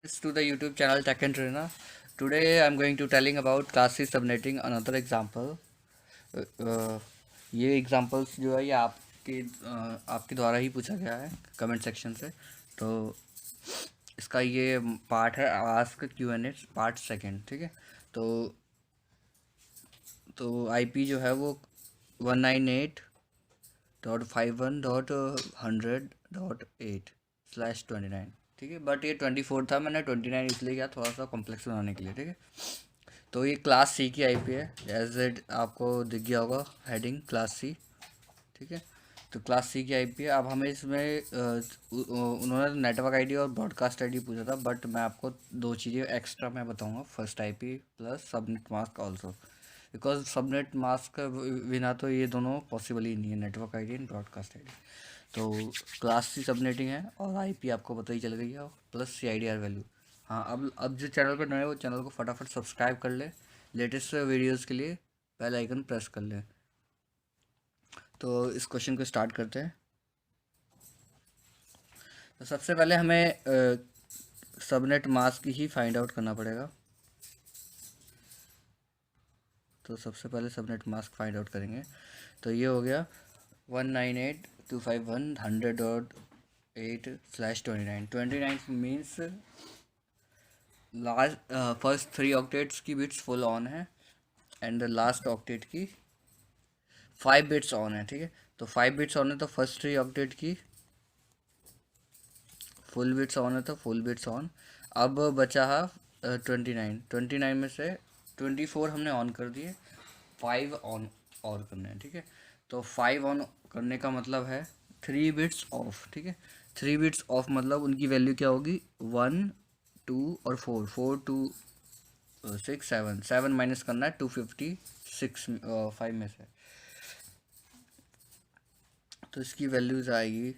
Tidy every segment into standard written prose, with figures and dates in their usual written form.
To the YouTube channel Tech and Trina. Today I'm going to telling about class C subnetting another example. ये examples जो है ये आपके द्वारा ही पूछा गया है कमेंट सेक्शन से। तो इसका ये पार्ट है ask Q N A part second, ठीक है। तो आईपी जो है वो 198.51.100.8/29, ठीक है। बट ये 24 था, मैंने 29 इसलिए किया थोड़ा सा कॉम्प्लेक्स बनाने के लिए, ठीक है। तो ये क्लास सी की आईपी है, एज एड आपको दिख गया होगा हेडिंग क्लास सी, ठीक है। तो क्लास सी की आईपी है। अब हमें इसमें उन्होंने नेटवर्क आईडी और ब्रॉडकास्ट आईडी पूछा था, बट मैं आपको दो चीज़ें एक्स्ट्रा मैं बताऊंगा, first IP plus subnet mask also, because subnet mask बिना तो ये दोनों पॉसिबल ही नहीं है, network ID and broadcast ID. तो क्लास सी सबनेटिंग है और आईपी आपको पता ही चल गई है, plus C I D R value. हाँ, अब जो चैनल पर नए हो चैनल को फटाफट सब्सक्राइब कर ले, लेटेस्ट वीडियोज़ के लिए बेल आइकन प्रेस कर ले। तो इस क्वेश्चन को स्टार्ट करते हैं। तो सबसे पहले हमें सबनेट मास्क ही फाइंड आउट करना पड़ेगा। तो सबसे पहले सबनेट मास्क फाइंड आउट करेंगे। तो ये हो गया 198.251.100.8/29। 29 लास्ट फर्स्ट 3 ऑक्टेट्स की बिट्स फुल ऑन है एंड लास्ट ऑक्टेट की 5 बिट्स ऑन है, ठीक है। तो 5 बिट्स ऑन है तो फर्स्ट 3 ऑक्टेट की फुल बिट्स ऑन है, तो फुल बिट्स ऑन। अब बचा है 29 में से 24 हमने ऑन कर दिए, 5 ऑन और करने हैं, ठीक है। तो 5 ऑन करने का मतलब है 3 बिट्स ऑफ, ठीक है। 3 बिट्स ऑफ मतलब उनकी वैल्यू क्या होगी, 1 2 और 4, 4 2 6 7, 7 माइनस करना है 256 5 में से। तो इसकी वैल्यूज आएगी,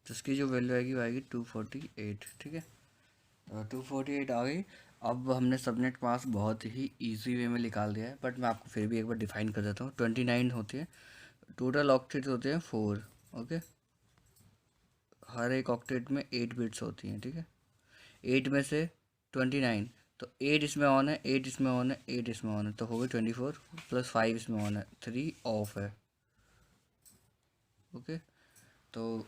तो इसकी जो वैल्यू आएगी वो आएगी 248, ठीक है। तो 248 आ गई। अब हमने सबनेट मास्क बहुत ही इजी वे में निकाल दिया है, बट मैं आपको फिर भी एक बार डिफाइन कर देता हूँ। 29 होती है, टोटल ऑक्टेट होते हैं 4, ओके। हर एक ऑक्टेट में 8 बिट्स होती हैं, ठीक है। 8 में से 29, तो 8 इसमें ऑन है, 8 इसमें ऑन है, 8 इसमें ऑन है, तो हो गई 24 प्लस 5 इसमें ऑन है, 3 ऑफ है, ओके। तो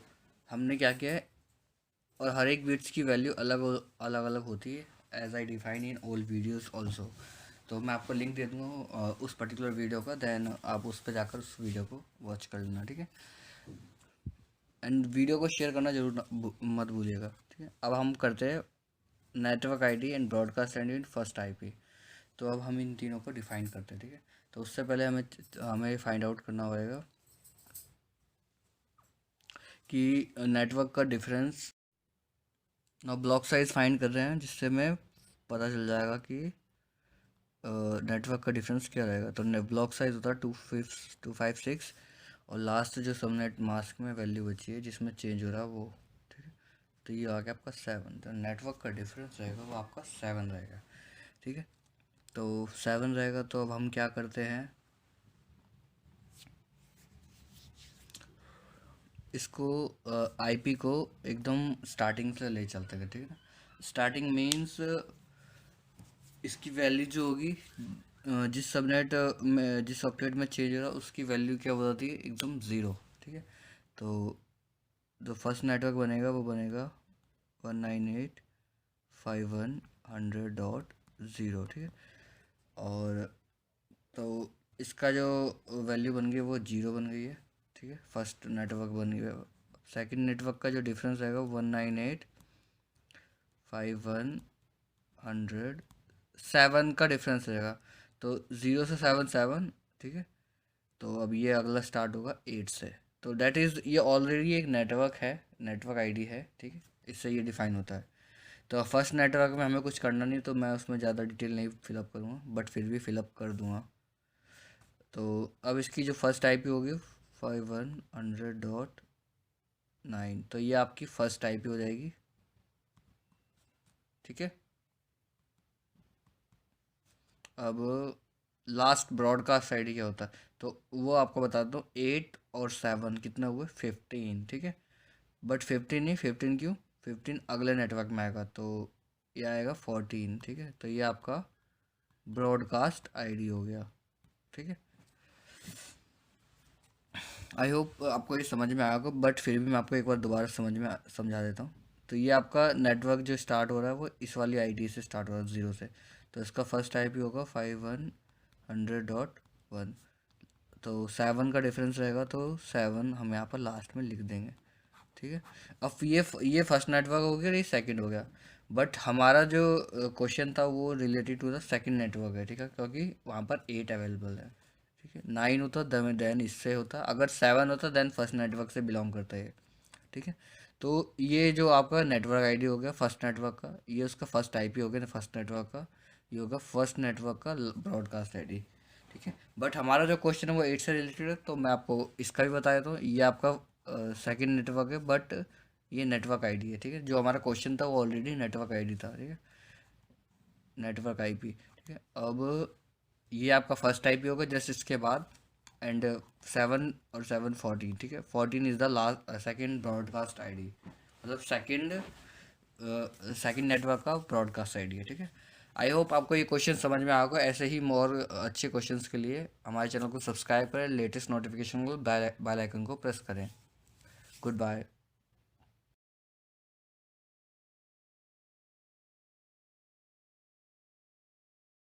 हमने क्या किया है, और हर एक बिट्स की वैल्यू अलग अलग अलग होती है, as I define in all videos also. तो मैं आपको लिंक दे दूँगा उस पर्टिकुलर वीडियो का, देन आप उस पर जाकर उस वीडियो को वॉच कर लेना, ठीक है। एंड वीडियो को शेयर करना जरूर मत भूलिएगा, ठीक है। अब हम करते हैं network ID and broadcast ID and first IP. तो अब हम इन तीनों को डिफाइन करते हैं, ठीक है। तो उससे पहले हमें हमें फाइंड आउट करना होगा कि नेटवर्क का डिफरेंस, और ब्लॉक साइज फाइंड कर रहे हैं, जिससे हमें पता चल जाएगा कि नेटवर्क का डिफरेंस क्या रहेगा। तो ब्लॉक साइज होता है 256, और लास्ट जो सबनेट मास्क में वैल्यू बची है जिसमें चेंज हो रहा है वो, ठीक है। तो ये आ गया आपका 7, तो नेटवर्क का डिफरेंस रहेगा वो आपका 7 रहेगा, ठीक है। तो 7 रहेगा, तो अब हम क्या करते हैं, इसको आईपी को एकदम स्टार्टिंग से ले चलते हैं, ठीक है ना। स्टार्टिंग मीन्स इसकी वैल्यू जो होगी, जिस सबनेट में जिस सॉफ्टवेयर में चेंज हो रहा है उसकी वैल्यू क्या हो जाती है, एकदम ज़ीरो, ठीक है। तो जो फर्स्ट नेटवर्क बनेगा वो बनेगा 198.51.100.0, ठीक है। और तो इसका जो वैल्यू बन गई वो जीरो बन गई है, ठीक है। फर्स्ट नेटवर्क बन गया। सेकंड नेटवर्क का जो डिफरेंस रहेगा 198.51.100.7 का डिफरेंस रहेगा। तो 0 से 7 7, ठीक है। तो अब ये अगला स्टार्ट होगा 8 से। तो डेट इज़ ये ऑलरेडी एक नेटवर्क है, नेटवर्क आईडी है, ठीक है। इससे ये डिफाइन होता है। तो फर्स्ट नेटवर्क में हमें कुछ करना नहीं, तो मैं उसमें ज़्यादा डिटेल नहीं फिलअप करूँगा, बट फिर भी फिलअप कर दूँगा। तो अब इसकी जो फर्स्ट आईपी होगी 5100.9, तो ये आपकी फर्स्ट आईपी हो जाएगी, ठीक है। अब लास्ट ब्रॉडकास्ट आईडी क्या होता है, तो वो आपको बता दो, 8 और 7 कितना हुए 15, ठीक है। बट 15 नहीं, 15 क्यों, 15 अगले नेटवर्क में आएगा, तो ये आएगा 14। ठीक है, तो ये आपका ब्रॉडकास्ट आईडी हो गया। ठीक है, आई होप आपको ये समझ में आएगा, बट फिर भी मैं आपको एक बार दोबारा समझा देता हूँ। तो ये आपका नेटवर्क जो स्टार्ट हो रहा है वो इस वाली आईडी से स्टार्ट हो रहा है, 0 से। तो इसका फर्स्ट आईपी होगा 5100.1। तो 7 का डिफरेंस रहेगा, तो 7 हम यहाँ पर लास्ट में लिख देंगे। ठीक है, अब ये फर्स्ट नेटवर्क हो गया, ये सेकंड हो गया। बट हमारा जो क्वेश्चन था वो related to the second network है। ठीक है, क्योंकि वहाँ पर 8 अवेलेबल है। ठीक है, 9 होता देन इससे होता, अगर 7 होता देन फर्स्ट नेटवर्क से बिलोंग करता है। ठीक है, तो ये जो आपका नेटवर्क आईडी हो गया फर्स्ट नेटवर्क का, ये उसका फर्स्ट आईपी हो गया फर्स्ट नेटवर्क का, ये होगा फर्स्ट नेटवर्क का ब्रॉडकास्ट आईडी। ठीक है, बट हमारा जो क्वेश्चन है वो 8 से रिलेटेड है, तो मैं आपको इसका भी बता देता हूँ। ये आपका सेकंड नेटवर्क है, बट ये नेटवर्क आईडी है। ठीक है, जो हमारा क्वेश्चन था वो ऑलरेडी नेटवर्क आईडी था। ठीक है, नेटवर्क आईपी। ठीक है, अब ये आपका फर्स्ट आईपी होगा जस्ट इसके बाद, एंड 7 और 7 14। ठीक है, 14 is the last second broadcast ID, मतलब सेकंड नेटवर्क का ब्रॉडकास्ट आईडी है। ठीक है, आई होप आपको ये क्वेश्चन समझ में आएगा। ऐसे ही मोर अच्छे क्वेश्चंस के लिए हमारे चैनल को सब्सक्राइब करें, लेटेस्ट नोटिफिकेशन को बेल आइकन को प्रेस करें। Good bye.